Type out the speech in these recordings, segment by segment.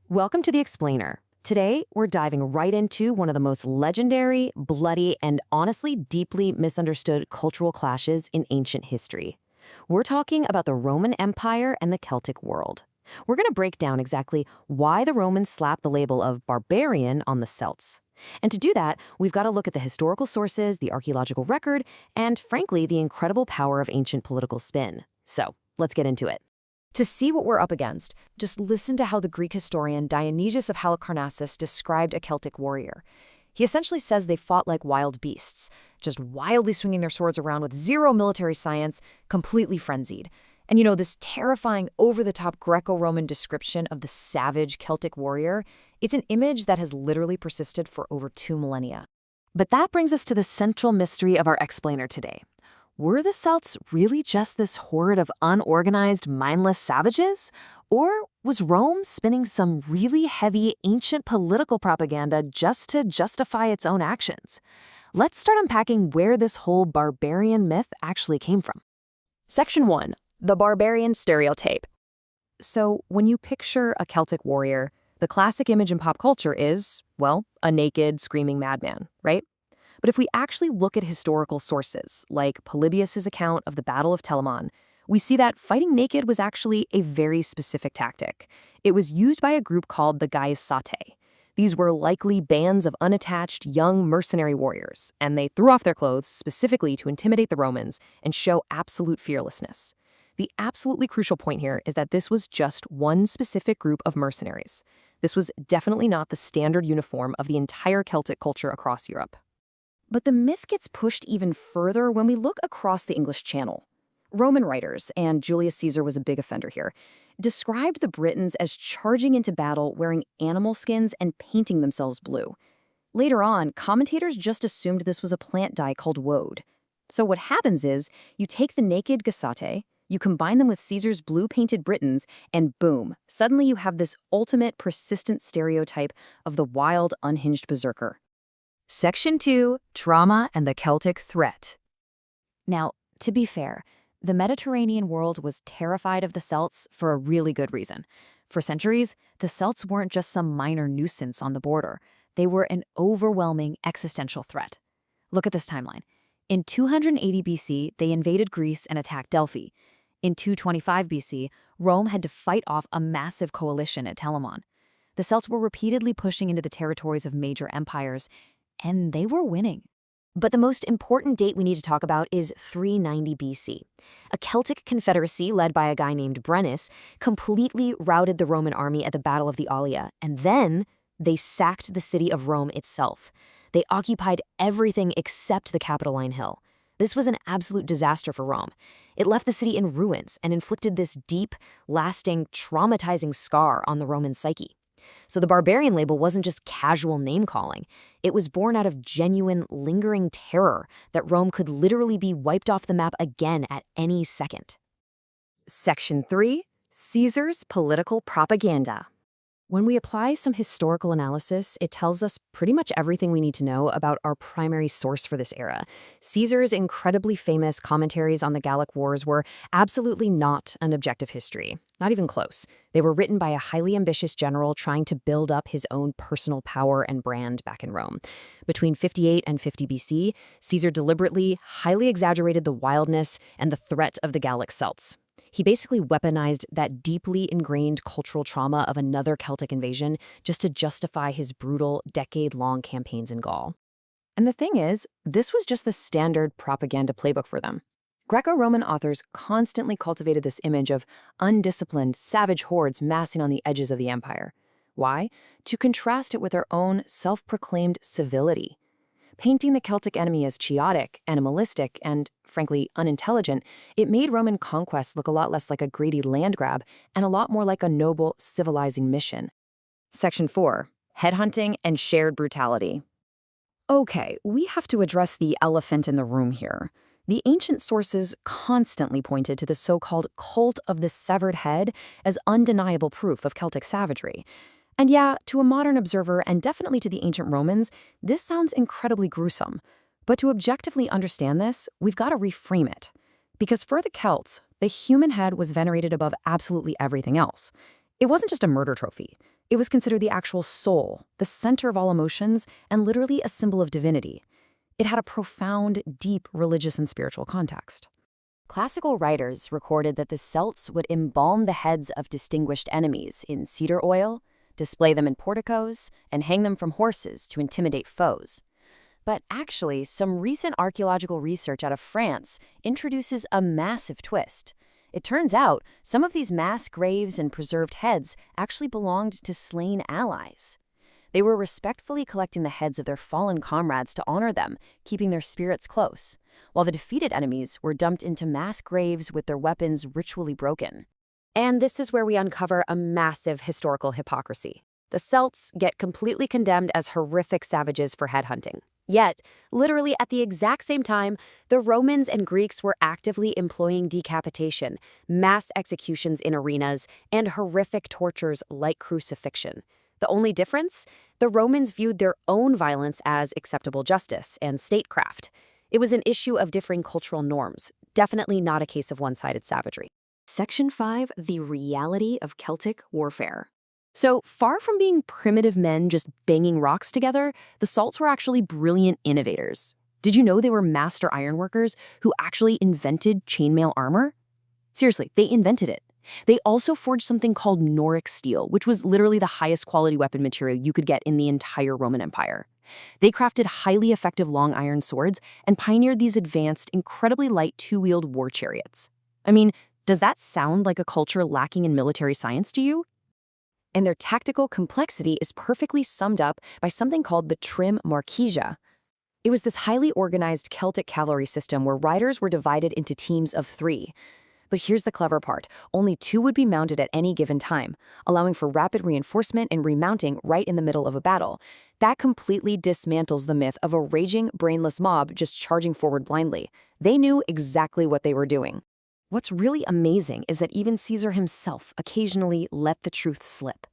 Welcome to The Explainer. Today, we're diving right into one of the most legendary, bloody, and honestly deeply misunderstood cultural clashes in ancient history. We're talking about the Roman Empire and the Celtic world. We're going to break down exactly why the Romans slapped the label of barbarian on the Celts. And to do that, we've got to look at the historical sources, the archaeological record, and frankly, the incredible power of ancient political spin. So, let's get into it. To see what we're up against, just listen to how the Greek historian Dionysius of Halicarnassus described a Celtic warrior. He essentially says they fought like wild beasts, just wildly swinging their swords around with zero military science, completely frenzied. And this terrifying, over-the-top Greco-Roman description of the savage Celtic warrior, it's an image that has literally persisted for over 2 millennia. But that brings us to the central mystery of our explainer today. Were the Celts really just this horde of unorganized, mindless savages? Or was Rome spinning some really heavy ancient political propaganda just to justify its own actions? Let's start unpacking where this whole barbarian myth actually came from. Section 1. The Barbarian Stereotype. So, when you picture a Celtic warrior, the classic image in pop culture is, well, a naked, screaming madman, right? But if we actually look at historical sources, like Polybius's account of the Battle of Telamon, we see that fighting naked was actually a very specific tactic. It was used by a group called the Gaisate. These were likely bands of unattached, young mercenary warriors, and they threw off their clothes specifically to intimidate the Romans and show absolute fearlessness. The absolutely crucial point here is that this was just one specific group of mercenaries. This was definitely not the standard uniform of the entire Celtic culture across Europe. But the myth gets pushed even further when we look across the English Channel. Roman writers, and Julius Caesar was a big offender here, described the Britons as charging into battle wearing animal skins and painting themselves blue. Later on, commentators just assumed this was a plant dye called woad. So what happens is, you take the naked Gaisate, you combine them with Caesar's blue-painted Britons, and boom, suddenly you have this ultimate, persistent stereotype of the wild, unhinged berserker. Section 2, Trauma and the Celtic Threat. Now, to be fair, the Mediterranean world was terrified of the Celts for a really good reason. For centuries, the Celts weren't just some minor nuisance on the border. They were an overwhelming existential threat. Look at this timeline. In 280 BC, they invaded Greece and attacked Delphi. In 225 BC, Rome had to fight off a massive coalition at Telamon. The Celts were repeatedly pushing into the territories of major empires, and they were winning. But the most important date we need to talk about is 390 BC. A Celtic confederacy led by a guy named Brennus completely routed the Roman army at the Battle of the Allia, and then they sacked the city of Rome itself. They occupied everything except the Capitoline Hill. This was an absolute disaster for Rome. It left the city in ruins and inflicted this deep, lasting, traumatizing scar on the Roman psyche. So the barbarian label wasn't just casual name-calling. It was born out of genuine, lingering terror that Rome could literally be wiped off the map again at any second. Section 3. Caesar's Political Propaganda. When we apply some historical analysis, it tells us pretty much everything we need to know about our primary source for this era. Caesar's incredibly famous commentaries on the Gallic Wars were absolutely not an objective history. Not even close. They were written by a highly ambitious general trying to build up his own personal power and brand back in Rome. Between 58 and 50 BC, Caesar deliberately, highly exaggerated the wildness and the threat of the Gallic Celts. He basically weaponized that deeply ingrained cultural trauma of another Celtic invasion just to justify his brutal, decade-long campaigns in Gaul. And the thing is, this was just the standard propaganda playbook for them. Greco-Roman authors constantly cultivated this image of undisciplined, savage hordes massing on the edges of the empire. Why? To contrast it with their own self-proclaimed civility. Painting the Celtic enemy as chaotic, animalistic, and, frankly, unintelligent, it made Roman conquest look a lot less like a greedy land grab and a lot more like a noble, civilizing mission. Section 4. Headhunting and Shared Brutality. Okay, we have to address the elephant in the room here. The ancient sources constantly pointed to the so-called cult of the severed head as undeniable proof of Celtic savagery. And yeah, to a modern observer, and definitely to the ancient Romans, this sounds incredibly gruesome. But to objectively understand this, we've got to reframe it. Because for the Celts, the human head was venerated above absolutely everything else. It wasn't just a murder trophy. It was considered the actual soul, the center of all emotions, and literally a symbol of divinity. It had a profound, deep religious and spiritual context. Classical writers recorded that the Celts would embalm the heads of distinguished enemies in cedar oil, display them in porticos, and hang them from horses to intimidate foes. But actually, some recent archaeological research out of France introduces a massive twist. It turns out some of these mass graves and preserved heads actually belonged to slain allies. They were respectfully collecting the heads of their fallen comrades to honor them, keeping their spirits close, while the defeated enemies were dumped into mass graves with their weapons ritually broken. And this is where we uncover a massive historical hypocrisy. The Celts get completely condemned as horrific savages for headhunting. Yet, literally at the exact same time, the Romans and Greeks were actively employing decapitation, mass executions in arenas, and horrific tortures like crucifixion. The only difference? The Romans viewed their own violence as acceptable justice and statecraft. It was an issue of differing cultural norms, definitely not a case of one-sided savagery. Section 5, the reality of Celtic warfare. So, far from being primitive men just banging rocks together, the Celts were actually brilliant innovators. Did you know they were master ironworkers who actually invented chainmail armor? Seriously, they invented it. They also forged something called Noric steel, which was literally the highest quality weapon material you could get in the entire Roman Empire. They crafted highly effective long iron swords and pioneered these advanced, incredibly light two-wheeled war chariots. I mean, does that sound like a culture lacking in military science to you? And their tactical complexity is perfectly summed up by something called the Trim Marquisia. It was this highly organized Celtic cavalry system where riders were divided into teams of 3. But here's the clever part. Only 2 would be mounted at any given time, allowing for rapid reinforcement and remounting right in the middle of a battle. That completely dismantles the myth of a raging, brainless mob just charging forward blindly. They knew exactly what they were doing. What's really amazing is that even Caesar himself occasionally let the truth slip.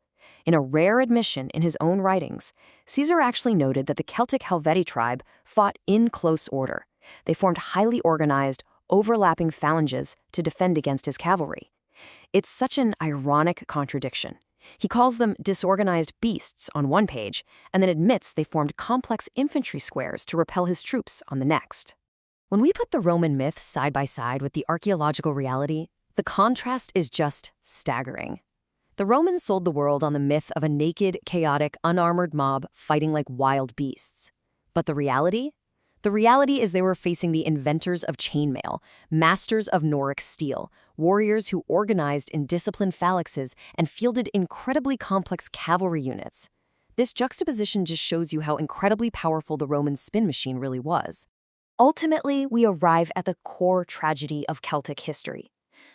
In a rare admission in his own writings, Caesar actually noted that the Celtic Helvetii tribe fought in close order. They formed highly organized, overlapping phalanges to defend against his cavalry. It's such an ironic contradiction. He calls them disorganized beasts on one page, and then admits they formed complex infantry squares to repel his troops on the next. When we put the Roman myth side by side with the archaeological reality, the contrast is just staggering. The Romans sold the world on the myth of a naked, chaotic, unarmored mob fighting like wild beasts. But the reality? The reality is they were facing the inventors of chainmail, masters of Noric steel, warriors who organized in disciplined phalanxes and fielded incredibly complex cavalry units. This juxtaposition just shows you how incredibly powerful the Roman spin machine really was. Ultimately, we arrive at the core tragedy of Celtic history.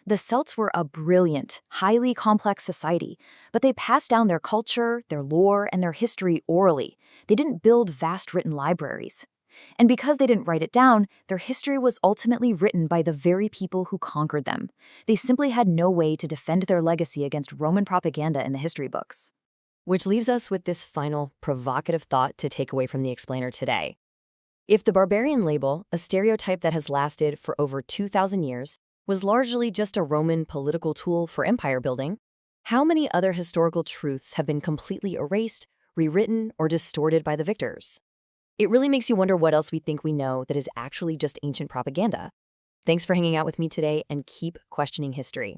The Celts were a brilliant, highly complex society, but they passed down their culture, their lore, and their history orally. They didn't build vast written libraries. And because they didn't write it down, their history was ultimately written by the very people who conquered them. They simply had no way to defend their legacy against Roman propaganda in the history books. Which leaves us with this final, provocative thought to take away from the explainer today. If the barbarian label, a stereotype that has lasted for over 2,000 years, was largely just a Roman political tool for empire building, how many other historical truths have been completely erased, rewritten, or distorted by the victors? It really makes you wonder what else we think we know that is actually just ancient propaganda. Thanks for hanging out with me today, and keep questioning history.